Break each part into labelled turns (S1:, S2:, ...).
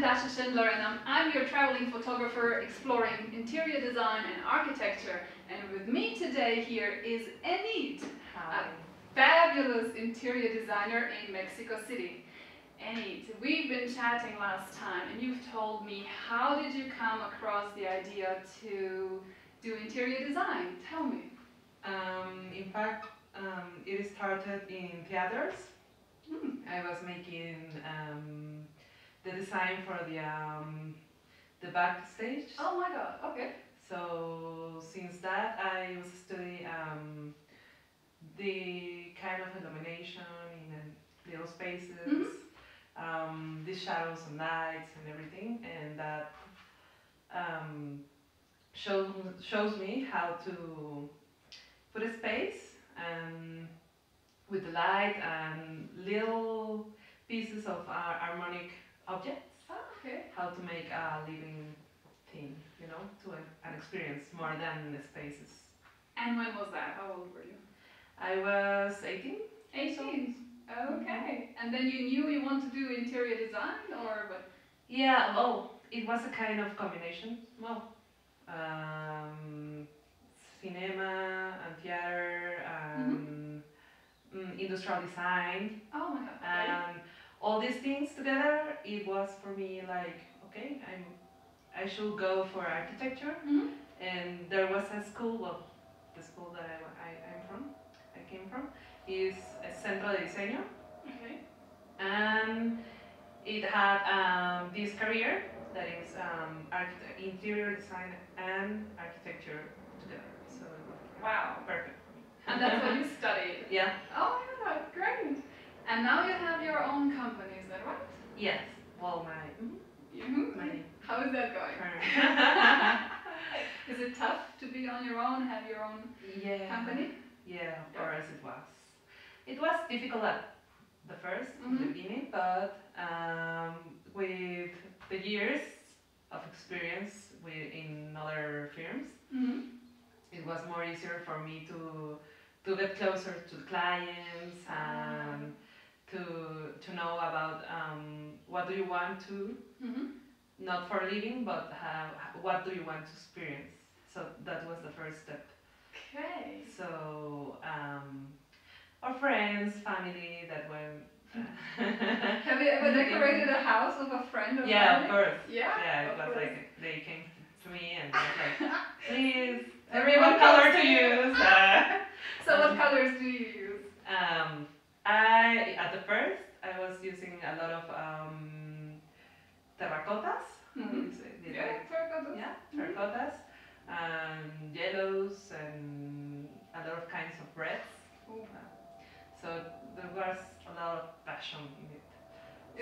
S1: Dasha Schindler, and I'm your traveling photographer exploring interior design and architecture. And with me today here is Enid, a fabulous interior designer in Mexico City. Enid, we've been chatting last time, and you've told me, how did you come across the idea to do interior design? Tell me.
S2: In fact, it started in theaters. I was making the design for the backstage.
S1: Oh my God! Okay.
S2: So since that, I was studying the kind of illumination in little spaces, the shadows and lights and everything, and that shows me how to put a space and with the light and little pieces of harmonic objects.
S1: Oh, okay.
S2: How to make a living thing, you know, to an experience more than the spaces.
S1: And when was that? How old were you?
S2: I was 18.
S1: 18. Okay. And then you knew you wanted to do interior design, or what?
S2: Yeah. Oh, it was a kind of combination. Well, cinema and theater and industrial design.
S1: Oh my God.
S2: And all these things together, it was for me like, okay, I should go for architecture. And there was a school, well, the school that I came from, is Centro de Diseño.
S1: Okay.
S2: And it had this career that is interior design and architecture together. So
S1: wow,
S2: perfect for me.
S1: And that's what you studied?
S2: Yeah.
S1: Oh my God, great. And now you have your own company, is that right?
S2: Yes. Well, my
S1: How is that going? Is it tough to be on your own, have your own company?
S2: Yeah, of course it was. It was difficult at the first, in the beginning, but with the years of experience in other firms, it was more easier for me to get closer to the clients and to know about what do you want to, not for a living, but what do you want to experience. So that was the first step.
S1: Okay.
S2: So our friends, family that went.
S1: Have you ever decorated a house of a friend or family?
S2: Of course.
S1: Yeah,
S2: it was like they came to me and was like, please,
S1: everyone
S2: what color to use.
S1: So what colors do you use?
S2: At the first I was using a lot of terracottas.
S1: Terracottas.
S2: Yeah, terracottas and yellows and a lot of kinds of reds. So there was a lot of passion in it.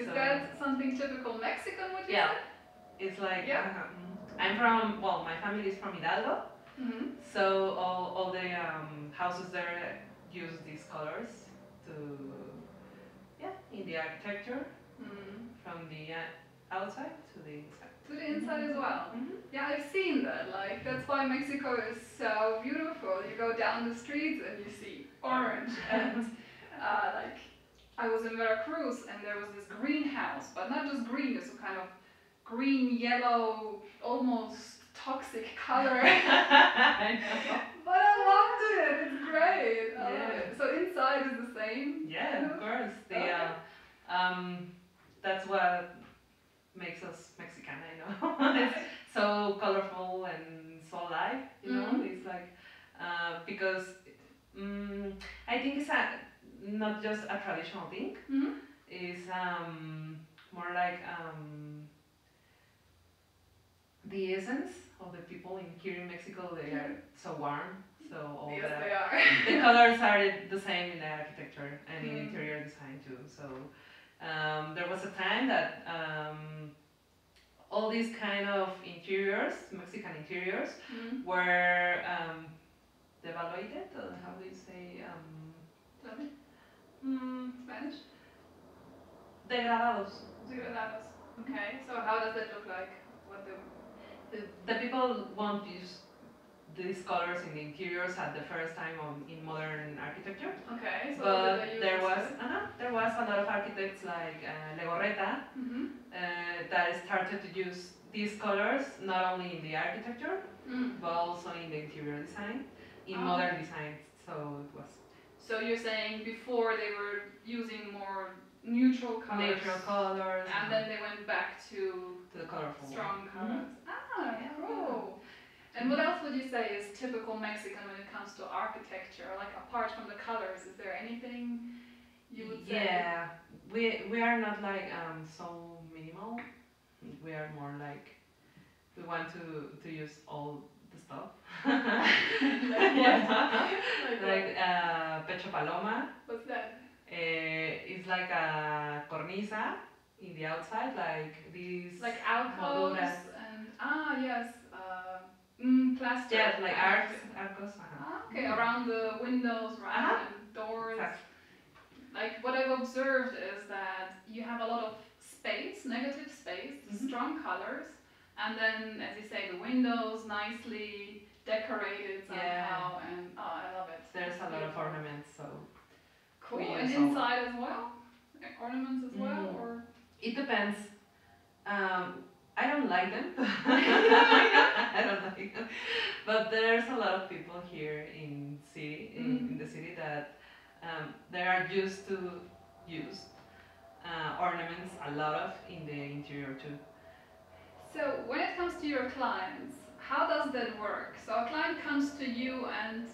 S1: Is that something typical Mexican, would you say?
S2: It's like, I'm from, well, my family is from Hidalgo, so all the houses there use these colors in the architecture, from the outside to the inside.
S1: To the inside as well? Yeah, I've seen that. Like, that's why Mexico is so beautiful. You go down the streets and you see orange. And like, I was in Veracruz and there was this greenhouse, but not just green, it's a kind of green, yellow, almost toxic color. But I loved it. It's great. I love it. So inside is the same?
S2: Yeah, of course. That's what makes us Mexican, I know. It's so colorful and so alive, you know. It's like because I think it's not just a traditional thing. It's more like the essence of the people here in Mexico. They are so warm, so all
S1: they
S2: the colors are the same in the architecture and in interior design too. So there was a time that all these kind of interiors, Mexican interiors, were devaluated. How do you say?
S1: Spanish?
S2: Degradados.
S1: Degradados. Okay. So how does it look like? What
S2: the people won't use these colors in the interiors at the first time in modern architecture.
S1: Okay, so
S2: but there was a lot of architects like Legorreta that I started to use these colors not only in the architecture, but also in the interior design, in modern designs. So it was.
S1: So you're saying before they were using more neutral colors.
S2: Neutral colors.
S1: And then they went back to
S2: the colorful
S1: strong colors.
S2: Yeah.
S1: Cool. And what else would you say is typical Mexican when it comes to architecture? Like apart from the colors, is there anything you would say?
S2: Yeah, we are not like so minimal. We are more like we want to use all the stuff. Like Pecho Paloma.
S1: What's that?
S2: It's like a cornisa in the outside, like these.
S1: Like alcoves
S2: molduras.
S1: and yes, plaster.
S2: Yeah, like arcos.
S1: Okay, around the windows, right, and doors.
S2: Exactly.
S1: Like what I've observed is that you have a lot of space, negative space, strong colors, and then, as you say, the windows nicely decorated somehow, and I love it.
S2: There's a lot of ornaments, so.
S1: Cool. And inside as well, ornaments as well, or?
S2: It depends. I don't like them. I don't like them. But there's a lot of people here in the city that they are used to use ornaments a lot of in the interior too.
S1: So when it comes to your clients, how does that work? So a client comes to you and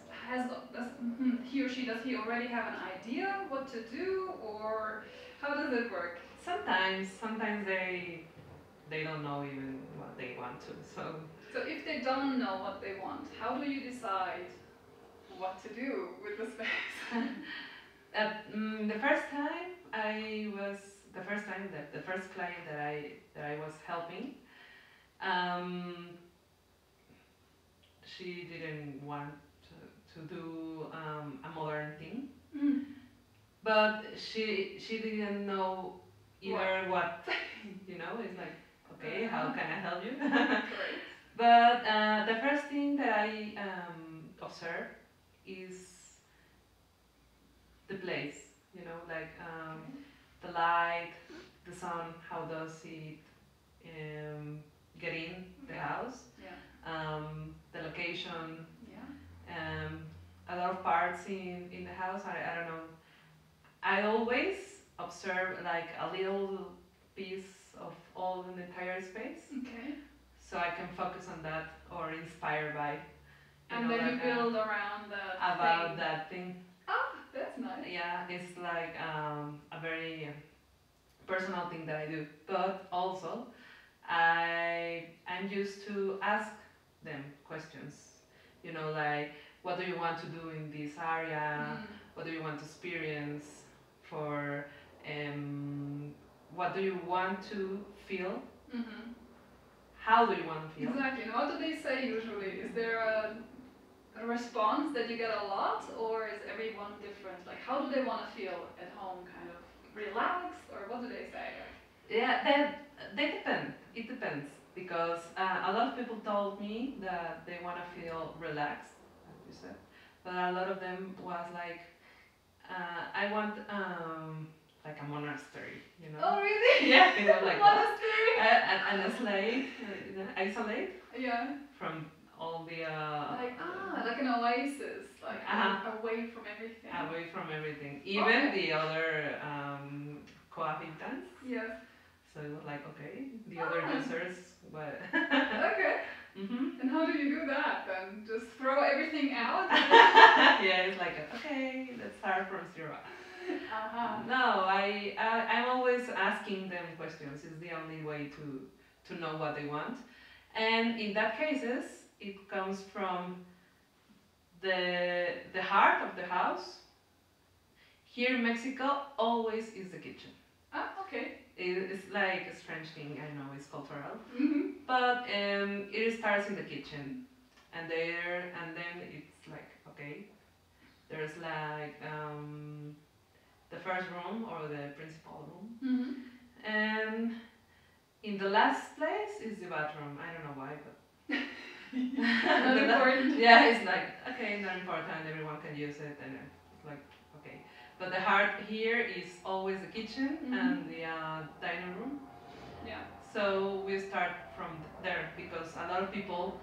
S1: does he already have an idea what to do, or how does it work?
S2: Sometimes they don't know even what they want to. So
S1: if they don't know what they want, how do you decide what to do with the space?
S2: The first client that I was helping, she didn't want to do a modern thing, but she didn't know either what it's like, okay, how can I help you? But the first thing that I observe is the place, like the light, the sun, how does it get in the house, the location, a lot of parts in the house. I don't know. I always observe like a little piece of all in the entire space.
S1: Okay.
S2: So I can focus on that or inspire by.
S1: And then you build around that
S2: about that thing.
S1: Oh, that's nice.
S2: Yeah, it's like a very personal thing that I do. But also, I'm used to ask them questions. Like, what do you want to do in this area? What do you want to experience? For what do you want to feel? How do you want to feel?
S1: Exactly. And what do they say usually? Is there a response that you get a lot, or is everyone different? Like, how do they want to feel at home? Kind of relaxed, or what do they say?
S2: Yeah, they depend. It depends, because a lot of people told me that they want to feel relaxed, as you said, but a lot of them was like, I want like a monastery,
S1: Oh, really?
S2: Yeah, like
S1: monastery.
S2: Isolate.
S1: Yeah.
S2: From all the.
S1: Like an oasis, like away from everything.
S2: Away from everything, even the other cohabitants.
S1: Yes.
S2: So it was like, okay, the other users, but.
S1: Okay. And how do you do that then? Just throw everything out?
S2: Yeah, it's like, okay, let's start from zero. No, I'm always asking them questions. It's the only way to know what they want. And in that cases, it comes from the heart of the house. Here in Mexico, always is the kitchen.
S1: Okay.
S2: It's like a strange thing, I know, it's cultural. But it starts in the kitchen. And then it's like, okay, there's like the first room or the principal room. And in the last place is the bathroom. I don't know why, but
S1: not important.
S2: Yeah, it's like, okay, not important, everyone can use it, and it's like, okay. But the heart here is always the kitchen and the dining room.
S1: Yeah.
S2: So So we start from there because a lot of people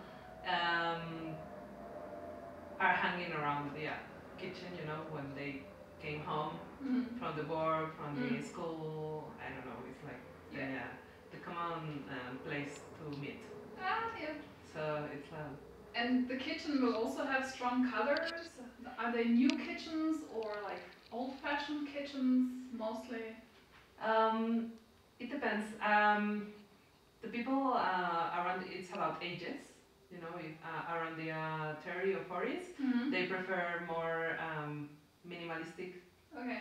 S2: are hanging around the kitchen, you know, when they came home from the work, from the school. I don't know. It's like the common place to meet.
S1: Ah, yeah.
S2: So it's
S1: And the kitchen will also have strong colors. Are they new kitchens or like old-fashioned kitchens mostly?
S2: It depends. The people around, it's about ages. You know, if, around the 30 or 40s, they prefer more minimalistic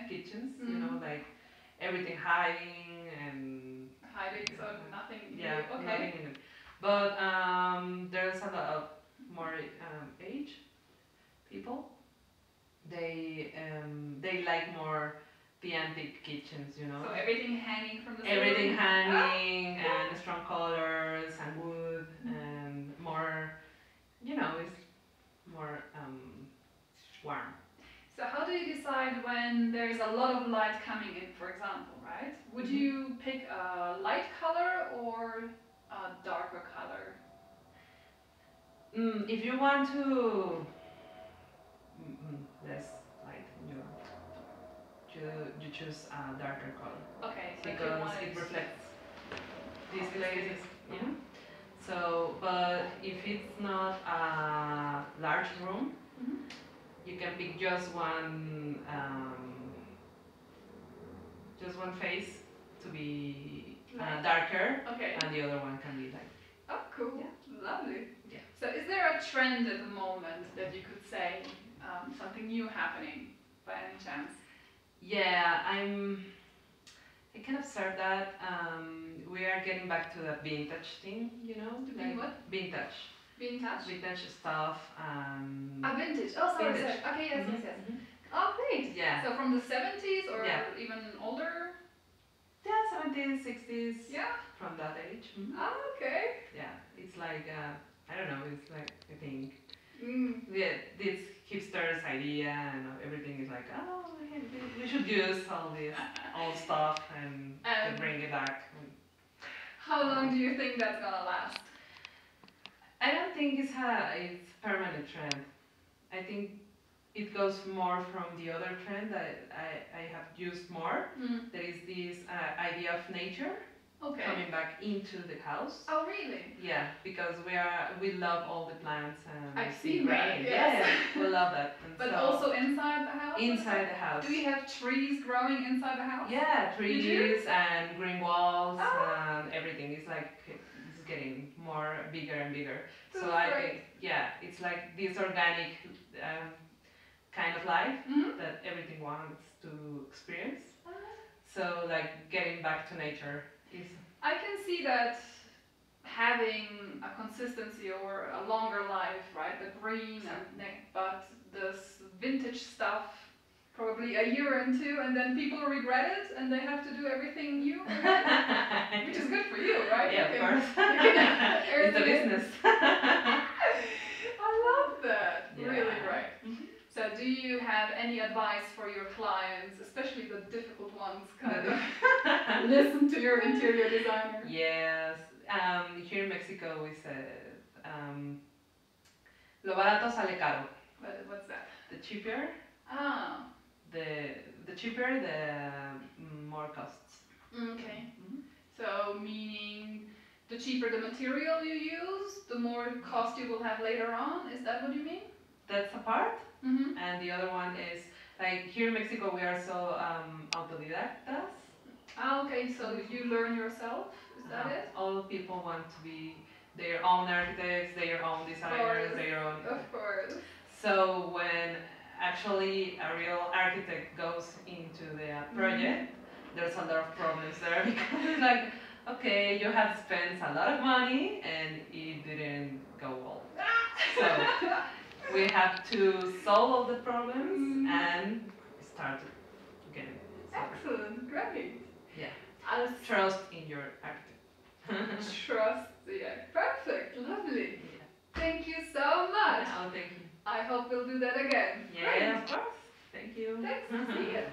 S2: kitchens. You know, like everything hiding and
S1: hiding, so nothing.
S2: Yeah,
S1: Okay.
S2: nothing in it. But there's a lot of more age people. They like more the antique kitchens, you know.
S1: So everything hanging from the ceiling?
S2: Everything hanging and strong colors and wood and more, you know, it's more warm.
S1: So how do you decide when there's a lot of light coming in, for example, right? Would you pick a light color or a darker color?
S2: If you want to less light, you choose a darker color.
S1: Okay, so
S2: because it reflects these places. Yeah. So, but if it's not a large room, you can pick just one face to be darker, and the other one can be light.
S1: Oh, cool. Yeah. Lovely.
S2: Yeah.
S1: So is there a trend at the moment that you could say something new happening by any chance?
S2: Yeah, I can observe that we are getting back to the vintage thing, you know?
S1: Like what?
S2: Vintage.
S1: Vintage?
S2: Vintage stuff.
S1: Vintage. Oh, sorry.
S2: Vintage.
S1: Sorry. Okay, yes. Oh, great.
S2: Yeah.
S1: So from the 70s or even older?
S2: Yeah, 70s, 60s.
S1: Yeah.
S2: From that age.
S1: Oh, okay.
S2: Yeah, it's like, I don't know, it's like, I think, this hipster's idea and everything is like, oh, we should use all this old stuff and bring it back.
S1: How long do you think that's gonna last?
S2: I don't think it's a permanent trend. I think it goes more from the other trend that I have used more. There is this idea of nature coming back into the house.
S1: Oh, really?
S2: Yeah, because we love all the plants and
S1: I've seen that.
S2: Yes. Yeah, we love that. And
S1: but
S2: so
S1: also inside the house?
S2: Inside the house.
S1: Do you have trees growing inside the house?
S2: Yeah, trees and green walls and everything. It's like it's getting more bigger and bigger.
S1: That's
S2: so I think, yeah, it's like this organic kind of life that everything wants to experience. So like getting back to nature is.
S1: I can see that having a consistency or a longer life, right? The green but this vintage stuff, probably a year or two, and then people regret it and they have to do everything new again, which is good for you, right?
S2: Yeah, of course.
S1: It's
S2: a business.
S1: I love that.
S2: Yeah.
S1: Really great. So do you have any advice for your clients, especially the difficult ones, kind of listen to your interior designer?
S2: Yes. Here in Mexico we said, lo barato sale caro.
S1: What's that?
S2: The cheaper, the cheaper, the more costs.
S1: Okay. So meaning the cheaper the material you use, the more cost you will have later on? Is that what you mean?
S2: That's a part. And the other one is, like here in Mexico we are so autodidactas.
S1: Okay, so you learn yourself, is that it?
S2: All people want to be their own architects, their own designers, their own...
S1: Of course.
S2: So when actually a real architect goes into the project, there's a lot of problems there because it's like, okay, you have spent a lot of money and it didn't go well. So we have to solve all the problems and start again. So,
S1: excellent, great.
S2: Yeah. Trust in your architect.
S1: Trust, yeah. Perfect, lovely. Yeah. Thank you so much.
S2: Oh, thank you.
S1: I hope we'll do that again.
S2: Yeah, great. Of course. Thank you.
S1: Thanks. See you.